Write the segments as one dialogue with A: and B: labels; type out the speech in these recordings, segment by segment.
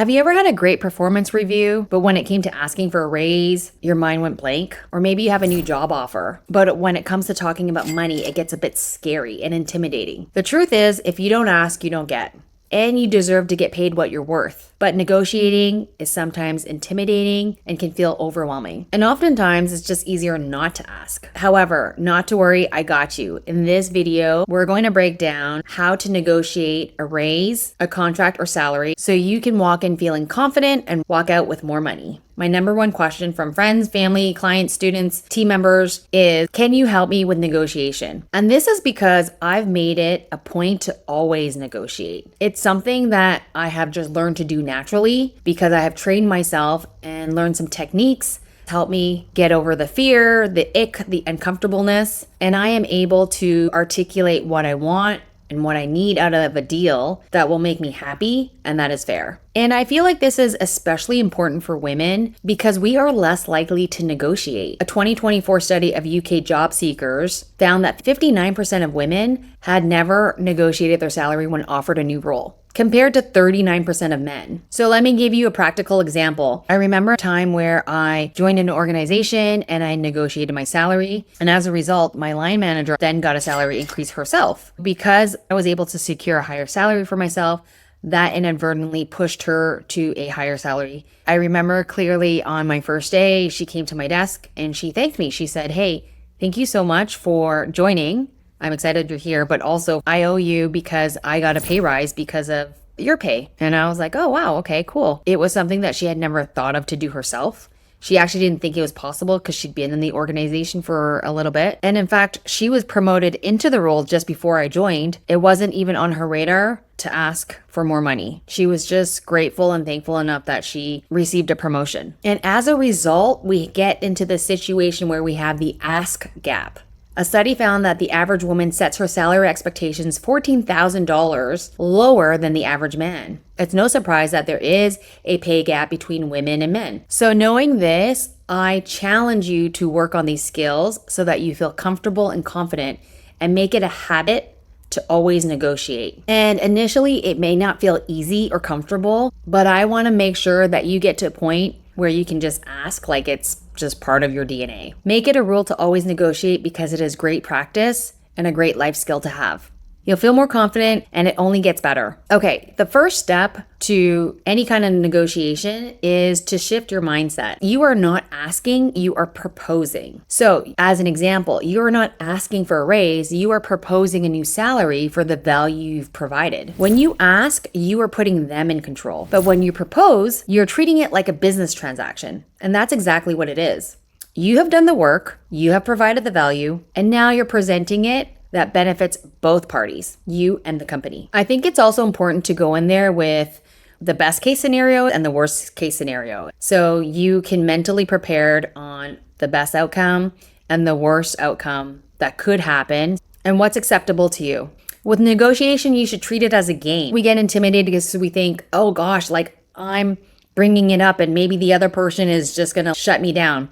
A: Have you ever had a great performance review, but when it came to asking for a raise, your mind went blank? Or maybe you have a new job offer, but when it comes to talking about money, it gets a bit scary and intimidating. The truth is, if you don't ask, you don't get. And you deserve to get paid what you're worth. But negotiating is sometimes intimidating and can feel overwhelming. And oftentimes it's just easier not to ask. However, not to worry, I got you. In this video, we're going to break down how to negotiate a raise, a contract, or salary so you can walk in feeling confident and walk out with more money. My number one question from friends, family, clients, students, team members is, can you help me with negotiation? And this is because I've made it a point to always negotiate. It's something that I have just learned to do naturally because I have trained myself and learned some techniques to help me get over the fear, the ick, the uncomfortableness, and I am able to articulate what I want and what I need out of a deal that will make me happy and that is fair. And I feel like this is especially important for women because we are less likely to negotiate. A 2024 study of UK job seekers found that 59% of women had never negotiated their salary when offered a new role, compared to 39% of men. So let me give you a practical example. I remember a time where I joined an organization and I negotiated my salary. And as a result, my line manager then got a salary increase herself. Because I was able to secure a higher salary for myself, that inadvertently pushed her to a higher salary. I remember clearly on my first day, she came to my desk and she thanked me. She said, "Hey, thank you so much for joining. I'm excited you're here, but also I owe you because I got a pay rise because of your pay." And I was like, oh, wow, okay, cool. It was something that she had never thought of to do herself. She actually didn't think it was possible because she'd been in the organization for a little bit. And in fact, she was promoted into the role just before I joined. It wasn't even on her radar to ask for more money. She was just grateful and thankful enough that she received a promotion. And as a result, we get into the situation where we have the ask gap. A study found that the average woman sets her salary expectations $14,000 lower than the average man. It's no surprise that there is a pay gap between women and men. So knowing this, I challenge you to work on these skills so that you feel comfortable and confident and make it a habit to always negotiate. And initially, it may not feel easy or comfortable, but I want to make sure that you get to a point where you can just ask like it's just part of your DNA. Make it a rule to always negotiate because it is great practice and a great life skill to have. You'll feel more confident and it only gets better. Okay, the first step to any kind of negotiation is to shift your mindset. You are not asking, you are proposing. So as an example, you are not asking for a raise, you are proposing a new salary for the value you've provided. When you ask, you are putting them in control. But when you propose, you're treating it like a business transaction. And that's exactly what it is. You have done the work, you have provided the value, and now you're presenting it that benefits both parties, you and the company. I think it's also important to go in there with the best case scenario and the worst case scenario. So you can mentally prepared on the best outcome and the worst outcome that could happen and what's acceptable to you. With negotiation, you should treat it as a game. We get intimidated because we think, oh gosh, like I'm bringing it up and maybe the other person is just gonna shut me down.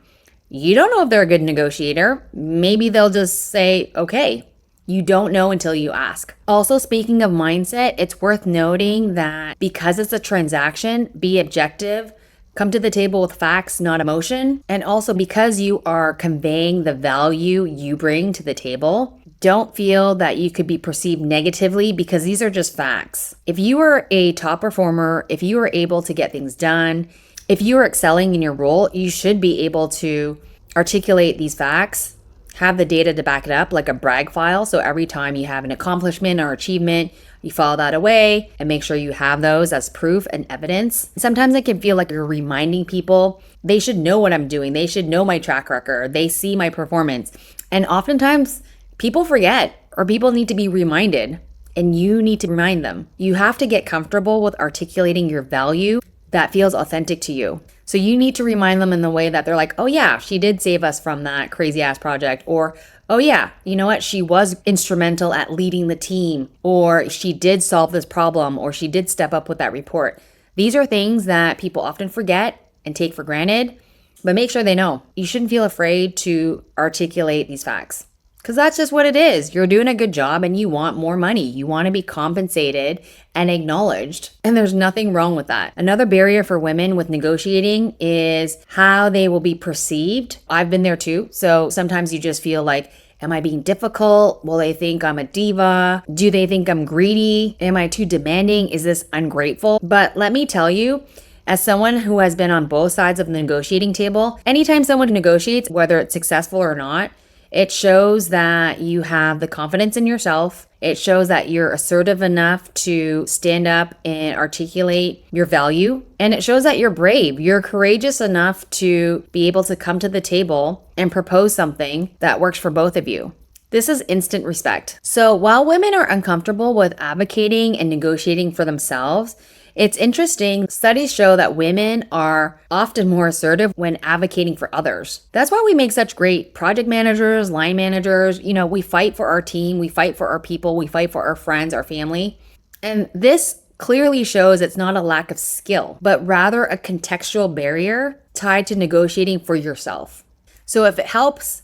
A: You don't know if they're a good negotiator. Maybe they'll just say, okay. You don't know until you ask. Also, speaking of mindset, it's worth noting that because it's a transaction, be objective, come to the table with facts, not emotion. And also because you are conveying the value you bring to the table, don't feel that you could be perceived negatively because these are just facts. If you are a top performer, if you are able to get things done, if you are excelling in your role, you should be able to articulate these facts, have the data to back it up like a brag file. So every time you have an accomplishment or achievement, you file that away and make sure you have those as proof and evidence. Sometimes it can feel like you're reminding people they should know what I'm doing. They should know my track record. They see my performance. And oftentimes people forget or people need to be reminded and you need to remind them. You have to get comfortable with articulating your value that feels authentic to you. So you need to remind them in the way that they're like, oh yeah, she did save us from that crazy ass project. Or, oh yeah, you know what? She was instrumental at leading the team. Or she did solve this problem. Or she did step up with that report. These are things that people often forget and take for granted, but make sure they know. You shouldn't feel afraid to articulate these facts. Because that's just what it is. You're doing a good job and you want more money. You want to be compensated and acknowledged. And there's nothing wrong with that. Another barrier for women with negotiating is how they will be perceived. I've been there too. So sometimes you just feel like, am I being difficult? Will they think I'm a diva? Do they think I'm greedy? Am I too demanding? Is this ungrateful? But let me tell you, as someone who has been on both sides of the negotiating table, anytime someone negotiates, whether it's successful or not, it shows that you have the confidence in yourself. It shows that you're assertive enough to stand up and articulate your value. And it shows that you're brave. You're courageous enough to be able to come to the table and propose something that works for both of you. This is instant respect. So while women are uncomfortable with advocating and negotiating for themselves, it's interesting. Studies show that women are often more assertive when advocating for others. That's why we make such great project managers, line managers. We fight for our team, we fight for our people, we fight for our friends, our family. And this clearly shows it's not a lack of skill, but rather a contextual barrier tied to negotiating for yourself. So if it helps,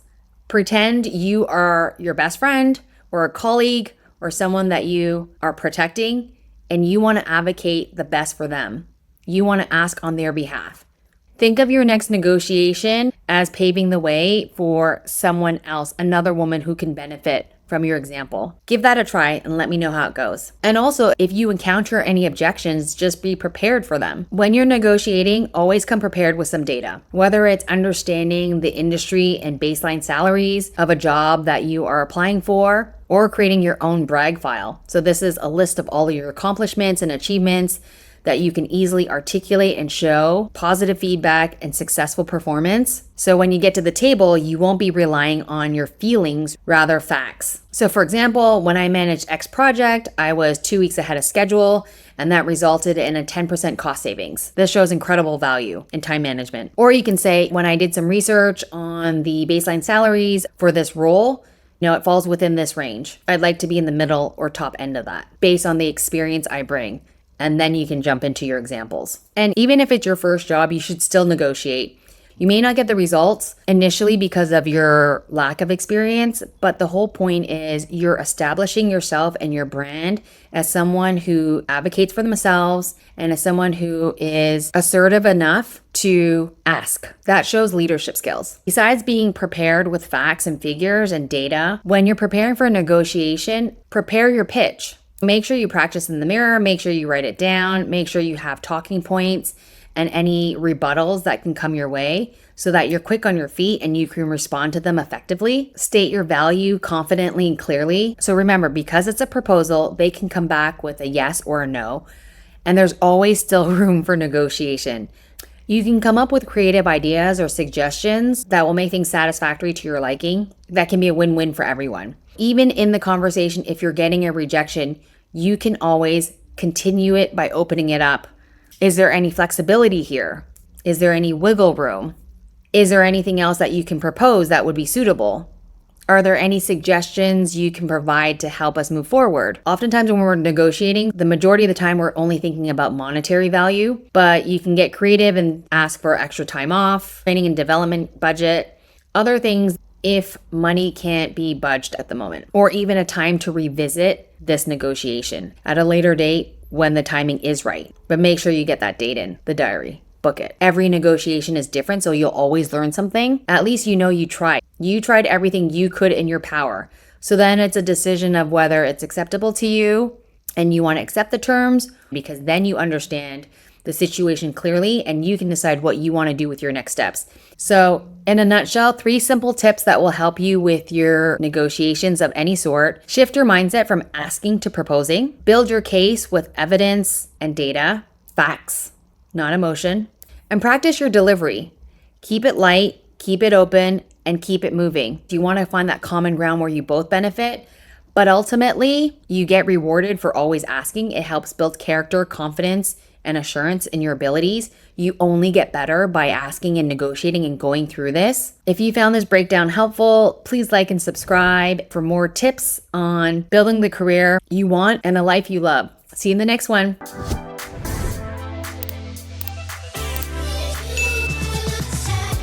A: pretend you are your best friend or a colleague or someone that you are protecting, and you want to advocate the best for them. You want to ask on their behalf. Think of your next negotiation as paving the way for someone else, another woman who can benefit from your example. Give that a try and let me know how it goes. And also, if you encounter any objections, just be prepared for them. When you're negotiating, always come prepared with some data. Whether it's understanding the industry and baseline salaries of a job that you are applying for, or creating your own brag file. So this is a list of all of your accomplishments and achievements that you can easily articulate and show positive feedback and successful performance. So when you get to the table, you won't be relying on your feelings, rather facts. So for example, when I managed X project, I was 2 weeks ahead of schedule, and that resulted in a 10% cost savings. This shows incredible value in time management. Or you can say, when I did some research on the baseline salaries for this role, it falls within this range. I'd like to be in the middle or top end of that based on the experience I bring. And then you can jump into your examples. And even if it's your first job, you should still negotiate. You may not get the results initially because of your lack of experience, but the whole point is you're establishing yourself and your brand as someone who advocates for themselves and as someone who is assertive enough to ask. That shows leadership skills. Besides being prepared with facts and figures and data, when you're preparing for a negotiation, prepare your pitch. Make sure you practice in the mirror, make sure you write it down, make sure you have talking points and any rebuttals that can come your way so that you're quick on your feet and you can respond to them effectively. State your value confidently and clearly. So remember, because it's a proposal, they can come back with a yes or a no, and there's always still room for negotiation. You can come up with creative ideas or suggestions that will make things satisfactory to your liking. That can be a win-win for everyone. Even in the conversation, if you're getting a rejection, you can always continue it by opening it up. Is there any flexibility here? Is there any wiggle room? Is there anything else that you can propose that would be suitable? Are there any suggestions you can provide to help us move forward? Oftentimes when we're negotiating, the majority of the time we're only thinking about monetary value, but you can get creative and ask for extra time off, training and development budget, other things if money can't be budged at the moment, or even a time to revisit this negotiation at a later date when the timing is right. But make sure you get that date in the diary. Book it. Every negotiation is different, so you'll always learn something. At least you know you tried. You tried everything you could in your power. So then it's a decision of whether it's acceptable to you and you want to accept the terms, because then you understand the situation clearly and you can decide what you want to do with your next steps. So in a nutshell, 3 simple tips that will help you with your negotiations of any sort. Shift your mindset from asking to proposing. Build your case with evidence and data, facts, not emotion. And practice your delivery. Keep it light, keep it open, and keep it moving. Do you want to find that common ground where you both benefit? But ultimately, you get rewarded for always asking. It helps build character, confidence, and assurance in your abilities. You only get better by asking and negotiating and going through this. If you found this breakdown helpful, please like and subscribe for more tips on building the career you want and a life you love. See you in the next one.